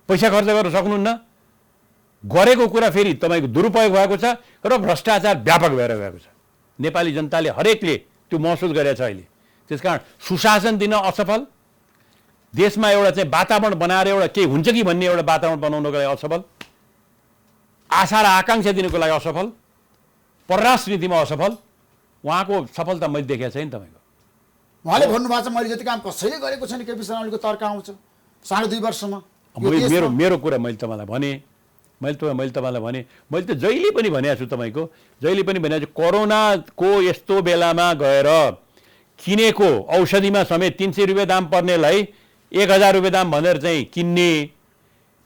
पैसा खर्च गर्न सक्नुहुन्न। गरेको कुरा फेरि तपाईँको दुरुपयोग भएको छ र भ्रष्टाचार व्यापक भएर गएको छ। नेपाली जनताले हरेकले त्यो महसुस गरेको छ अहिले। त्यसकारण सुशासन दिन असफल, देशमा एउटा चाहिँ वातावरण बनाएर एउटा केही हुन्छ कि भन्ने एउटा वातावरण बनाउनको लागि असफल, आशा र आकाङ्क्षा दिनको लागि असफल, परराष्ट्र नीतिमा असफल। उहाँको सफलता मैले देखेको छैन। तपाईँको उहाँले भन्नुभएको छ मैले जति काम कसैले गरेको छैन, केपी शर्मा ओलीको तर्क आउँछ 2.5 वर्षमा। मेरो कुरा मैले तपाईँलाई भने, मैले त जहिले पनि भनेको छु तपाईँको, कोरोनाको यस्तो बेलामा गएर किनेको औषधिमा समेत 300 रुपियाँ दाम पर्नेलाई 1000 रुपियाँ दाम भनेर चाहिँ किन्ने,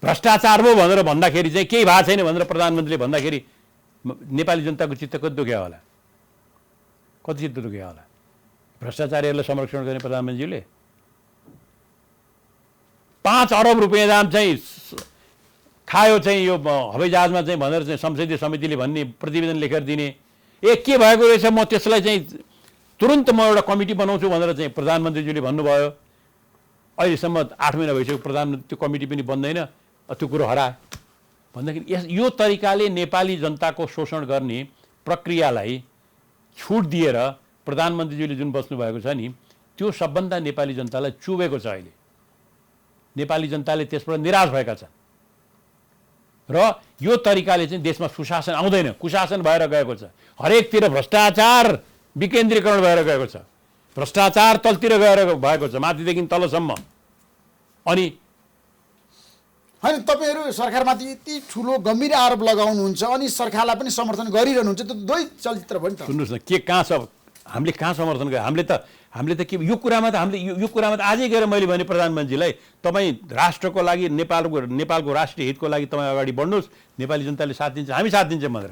भ्रष्टाचार भयो भनेर भन्दाखेरि चाहिँ केही भएको छैन भनेर प्रधानमन्त्रीले भन्दाखेरि नेपाली जनताको चित्त कति दुख्यो होला? भ्रष्टाचारीहरूलाई संरक्षण गर्ने प्रधानमन्त्रीले 5 अरब रुपियाँ दाम चाहिँ खायो चाहिँ यो हवाईजहाजमा चाहिँ भनेर चाहिँ संसदीय समितिले भन्ने, प्रतिवेदन लेखेर दिने। के भएको रहेछ, म त्यसलाई चाहिँ तुरुन्त म एउटा कमिटी बनाउँछु भनेर चाहिँ प्रधानमन्त्रीज्यूले भन्नुभयो। अहिलेसम्म 8 महिना भइसक्यो, प्रधानमन्त्री त्यो कमिटी पनि बन्दैन, त्यो कुरो हरायो भन्दाखेरि यो तरिकाले नेपाली जनताको शोषण गर्ने प्रक्रियालाई छुट दिएर प्रधानमन्त्रीज्यूले जुन बस्नुभएको छ नि, त्यो सबभन्दा नेपाली जनतालाई चुबेको छ। अहिले नेपाली जनताले त्यसबाट निराश भएका छन् र यो तरिकाले चाहिँ देशमा सुशासन आउँदैन, कुशासन भएर गएको छ। हरेकतिर भ्रष्टाचार विकेन्द्रीकरण भएर गएको छ, भ्रष्टाचार तलतिर गएर भएको छ, माथिदेखि तलसम्म। अनि होइन, तपाईँहरू सरकारमाथि यति ठुलो गम्भीर आरोप लगाउनुहुन्छ अनि सरकारलाई पनि समर्थन गरिरहनुहुन्छ, त्यो दुवै चलचित्र भयो नि त। सुन्नुहोस् न, के कहाँ छ हामीले कहाँ समर्थन गरे? हामीले त के यो कुरामा त हामीले यो कुरामा त आजै गएर मैले भने प्रधानमन्त्रीलाई, तपाईँ राष्ट्रको लागि, नेपालको राष्ट्रिय हितको लागि तपाईँ अगाडि बढ्नुहोस्, नेपाली जनताले साथ दिन्छ, हामी साथ दिन्छौँ भनेर।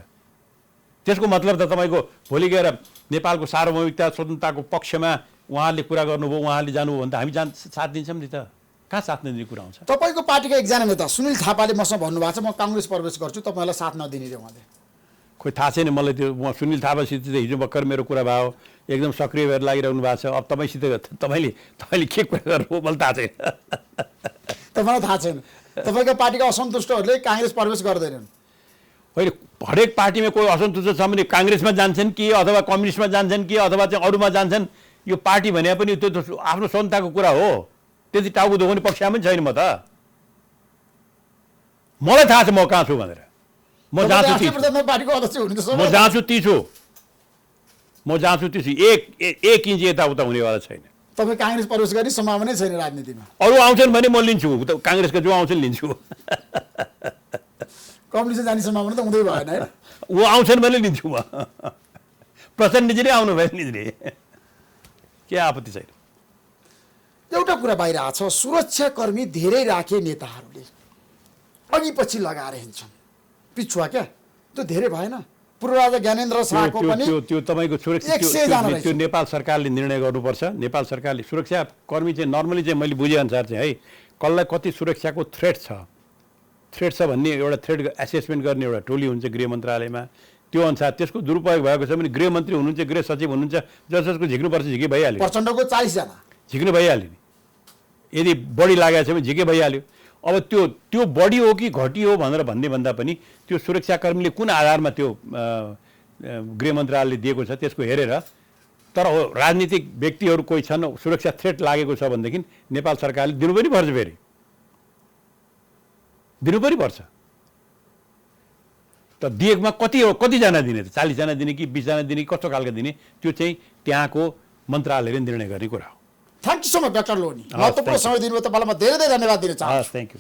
त्यसको मतलब त तपाईँको भोलि गएर नेपालको सार्वभौमिकता स्वतन्त्रताको पक्षमा उहाँहरूले कुरा गर्नुभयो, उहाँहरूले जानुभयो भने त हामी साथ दिन्छौँ नि त। कहाँ साथ नदिने कुरा आउँछ? तपाईँको पार्टीका एकजना नेता सुनिल थापाले मसँग भन्नुभएको छ म काङ्ग्रेस प्रवेश गर्छु, तपाईँलाई साथ नदिने रे उहाँले। खोइ थाहा छैन मलाई त्यो। उहाँ सुनिल थापासित चाहिँ हिजो भर्खर मेरो कुरा भयो, एकदम सक्रिय भएर लागिरहनु भएको छ। अब तपाईँसित तपाईँले के कुरा गर्नुभयो मलाई थाहा छैन। तपाईँलाई थाहा छैन? तपाईँको पार्टीका असन्तुष्टहरूले काङ्ग्रेस प्रवेश गर्दैनन्? होइन, हरेक पार्टीमा कोही असन्तुष्ट छ भने काङ्ग्रेसमा जान्छन् कि अथवा कम्युनिस्टमा जान्छन् कि अथवा चाहिँ अरूमा जान्छन्। यो पार्टी भने पनि त्यो त आफ्नो सन्ताको कुरा हो, त्यति टाउको दुखाउने पक्षमा पनि छैन। म त मलाई थाहा छ म कहाँ छु भनेर। म जहाँ छु ती छु। एक इन्च यताउता हुनेवाला छैन। तपाईँ काङ्ग्रेस प्रवेश गर्ने सम्भावनै छैन राजनीतिमा? अरू आउँछन् भने म लिन्छु, काङ्ग्रेसका जो आउँछन् लिन्छु। कम्युनिस्ट जाने सम्भावना त हुँदै भएन है? ऊ आउँछन् भने लिन्छु म। प्रचण्डजी नै आउनु भयो नि, के आपत्ति छैन। एउटा कुरा बाहिर आएको छ, सुरक्षाकर्मी धेरै राखे नेताहरूले अघि पछि लगाएर हिँड्छन्, पिछुवा क्या, त्यो धेरै भएन? पूर्व राजा ज्ञानेन्द्र शाहको पनि त्यो तपाईँको सुरक्षा 100 जना रहेछ। त्यो नेपाल सरकारले निर्णय गर्नुपर्छ। नेपाल सरकारले सुरक्षाकर्मी चाहिँ नर्मली चाहिँ मैले बुझेअनुसार चाहिँ है कसलाई कति सुरक्षाको थ्रेट छ भन्ने एउटा थ्रेट एसेसमेन्ट गर्ने एउटा टोली हुन्छ गृह मन्त्रालयमा। त्यो अनुसार त्यसको दुरुपयोग भएको छ भने गृहमन्त्री हुनुहुन्छ, गृह सचिव हुनुहुन्छ, जसको झिक्नुपर्छ झिकै भइहाल्यो, प्रचण्डको 40 जना झिक्नु भइहाल्यो नि। यदि बढी लागेको छ भने झिकै भइहाल्यो। अब त्यो बढी हो कि घटी हो भनेर भन्दा पनि त्यो सुरक्षाकर्मीले कुन आधारमा त्यो गृह मन्त्रालयले दिएको छ त्यसको हेरेर, तर हो राजनीतिक व्यक्तिहरू कोही छन् सुरक्षा थ्रेट लागेको छ भनेदेखि नेपाल सरकारले दिनु पनि पर्छ, फेरि दिनु पनि पर्छ। त दिएकोमा कतिजना दिने त? 40 जना दिने कि 20 जना दिने कि कस्तो खालको दिने, त्यो चाहिँ त्यहाँको मन्त्रालयले निर्णय गर्ने कुरा हो। Thank you so much doctor लोनी, महत्त्वपूर्ण समय दिनुभयो। तपाईँलाई म धेरै धेरै धन्यवाद दिन चाहन्छु। Thank you.